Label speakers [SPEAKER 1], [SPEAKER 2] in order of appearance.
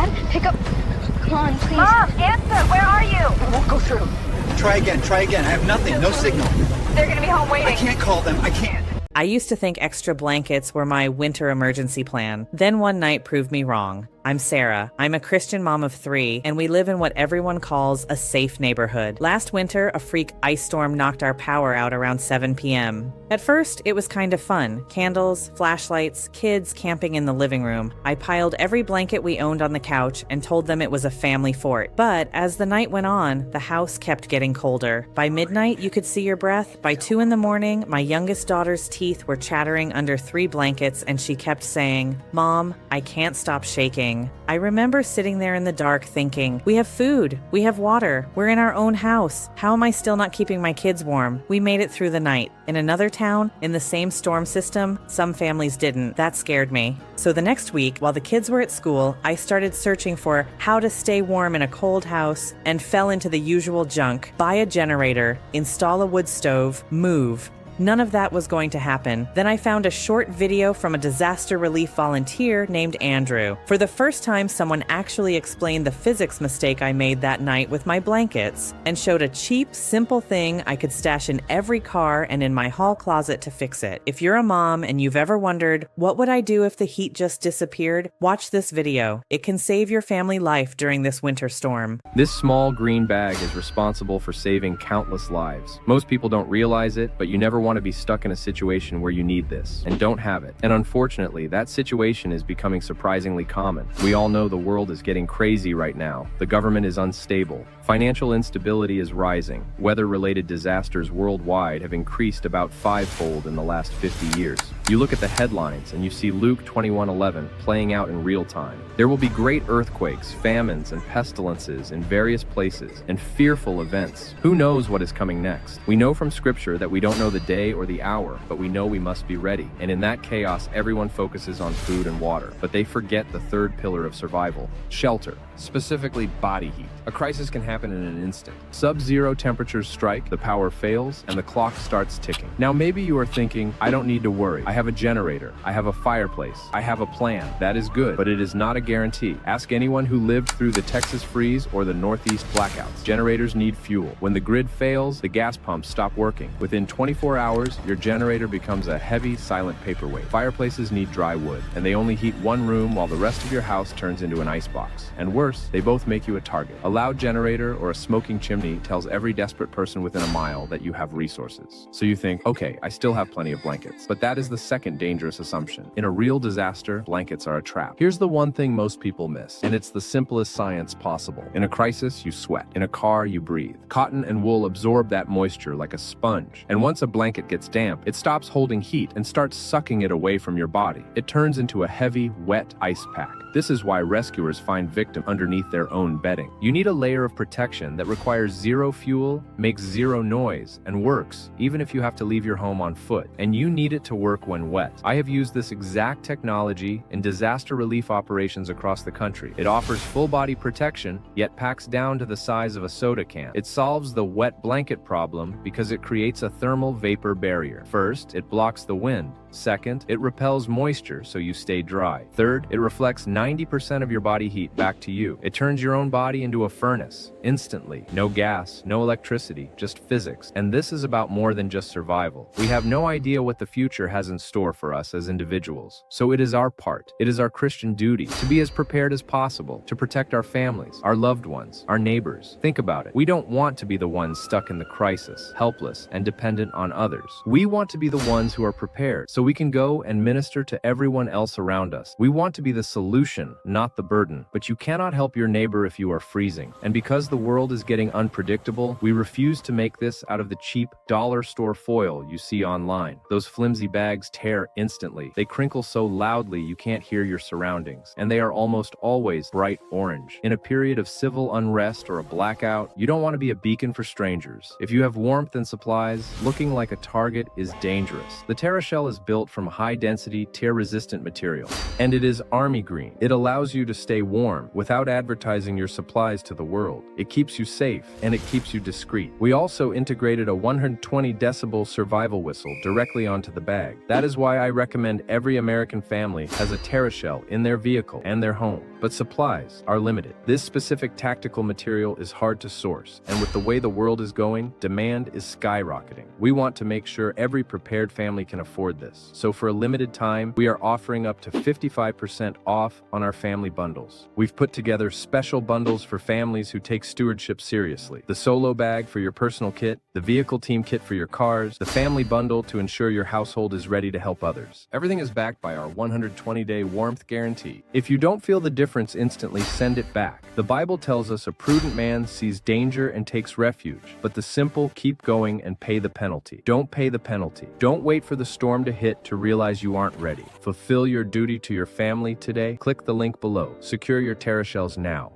[SPEAKER 1] on, pick up. Come on, please.
[SPEAKER 2] Mom, answer! Where are you?
[SPEAKER 3] It won't go through. Try again. I have nothing. No signal.
[SPEAKER 2] They're gonna be home waiting.
[SPEAKER 3] I can't call them. I can't.
[SPEAKER 4] I used to think extra blankets were my winter emergency plan. Then one night proved me wrong. I'm Sarah. I'm a Christian mom of 3, and we live in what everyone calls a safe neighborhood. Last winter, a freak ice storm knocked our power out around 7 p.m. At first, it was kind of fun. Candles, flashlights, kids camping in the living room. I piled every blanket we owned on the couch and told them it was a family fort. But as the night went on, the house kept getting colder. By midnight, you could see your breath. By 2 in the morning, my youngest daughter's teeth were chattering under 3 blankets, and she kept saying, "Mom, I can't stop shaking." I remember sitting there in the dark thinking, we have food, we have water, we're in our own house. How am I still not keeping my kids warm? We made it through the night. In another town, in the same storm system, some families didn't. That scared me. So the next week, while the kids were at school, I started searching for how to stay warm in a cold house and fell into the usual junk. Buy a generator, install a wood stove, move. None of that was going to happen. Then I found a short video from a disaster relief volunteer named Andrew. For the first time, someone actually explained the physics mistake I made that night with my blankets and showed a cheap, simple thing I could stash in every car and in my hall closet to fix it. If you're a mom and you've ever wondered, what would I do if the heat just disappeared? Watch this video. It can save your family life during this winter storm.
[SPEAKER 5] This small green bag is responsible for saving countless lives. Most people don't realize it, but you never want to be stuck in a situation where you need this and don't have it. And unfortunately, that situation is becoming surprisingly common. We all know the world is getting crazy right now. The government is unstable. Financial instability is rising. Weather-related disasters worldwide have increased about 5-fold in the last 50 years. You look at the headlines and you see Luke 21:11 playing out in real time. There will be great earthquakes, famines, and pestilences in various places, and fearful events. Who knows what is coming next? We know from Scripture that we don't know the day or the hour, but we know we must be ready. And in that chaos, everyone focuses on food and water, but they forget the third pillar of survival: shelter, specifically body heat. A crisis can happen in an instant. Sub-zero temperatures strike, the power fails, and the clock starts ticking. Now maybe you are thinking, I don't need to worry. I have a generator. I have a fireplace. I have a plan. That is good, but it is not a guarantee. Ask anyone who lived through the Texas freeze or the Northeast blackouts. Generators need fuel. When the grid fails, the gas pumps stop working. Within 24 hours, your generator becomes a heavy, silent paperweight. Fireplaces need dry wood, and they only heat one room while the rest of your house turns into an icebox. And worse, they both make you a target. A loud generator or a smoking chimney tells every desperate person within a mile that you have resources. So you think, okay, I still have plenty of blankets. But that is the second dangerous assumption. In a real disaster, blankets are a trap. Here's the one thing most people miss, and it's the simplest science possible. In a crisis, you sweat. In a car, you breathe. Cotton and wool absorb that moisture like a sponge. And once a blanket gets damp, it stops holding heat and starts sucking it away from your body. It turns into a heavy, wet ice pack. This is why rescuers find victims underneath their own bedding. You need a layer of protection that requires zero fuel, makes zero noise, and works even if you have to leave your home on foot. And you need it to work when wet. I have used this exact technology in disaster relief operations across the country. It offers full-body protection, yet packs down to the size of a soda can. It solves the wet blanket problem because it creates a thermal vapor barrier. First, it blocks the wind. Second, it repels moisture so you stay dry. Third, it reflects 90% of your body heat back to you. It turns your own body into a furnace, instantly. No gas, no electricity, just physics. And this is about more than just survival. We have no idea what the future has in store for us as individuals. So it is our part, it is our Christian duty to be as prepared as possible, to protect our families, our loved ones, our neighbors. Think about it. We don't want to be the ones stuck in the crisis, helpless and dependent on others. We want to be the ones who are prepared, so we can go and minister to everyone else around us. We want to be the solution, not the burden. But you cannot help your neighbor if you are freezing. And because the world is getting unpredictable, we refuse to make this out of the cheap dollar store foil you see online. Those flimsy bags tear instantly. They crinkle so loudly you can't hear your surroundings. And they are almost always bright orange. In a period of civil unrest or a blackout, you don't want to be a beacon for strangers. If you have warmth and supplies, looking like a target is dangerous. The TerraShell is built from high-density, tear-resistant material, and it is army green. It allows you to stay warm without without advertising your supplies to the world. It keeps you safe, and it keeps you discreet. We also integrated a 120 decibel survival whistle directly onto the bag. That is why I recommend every American family has a TerraShell in their vehicle and their home. But supplies are limited. This specific tactical material is hard to source, and with the way the world is going, demand is skyrocketing. We want to make sure every prepared family can afford this. So for a limited time, we are offering up to 55% off on our family bundles. We've put together special bundles for families who take stewardship seriously. The solo bag for your personal kit, the vehicle team kit for your cars, the family bundle to ensure your household is ready to help others. Everything is backed by our 120-day warmth guarantee. If you don't feel the difference instantly, send it back. The Bible tells us a prudent man sees danger and takes refuge, but the simple keep going and pay the penalty. Don't pay the penalty. Don't wait for the storm to hit to realize you aren't ready. Fulfill your duty to your family today. Click the link below. Secure your TerraShells now.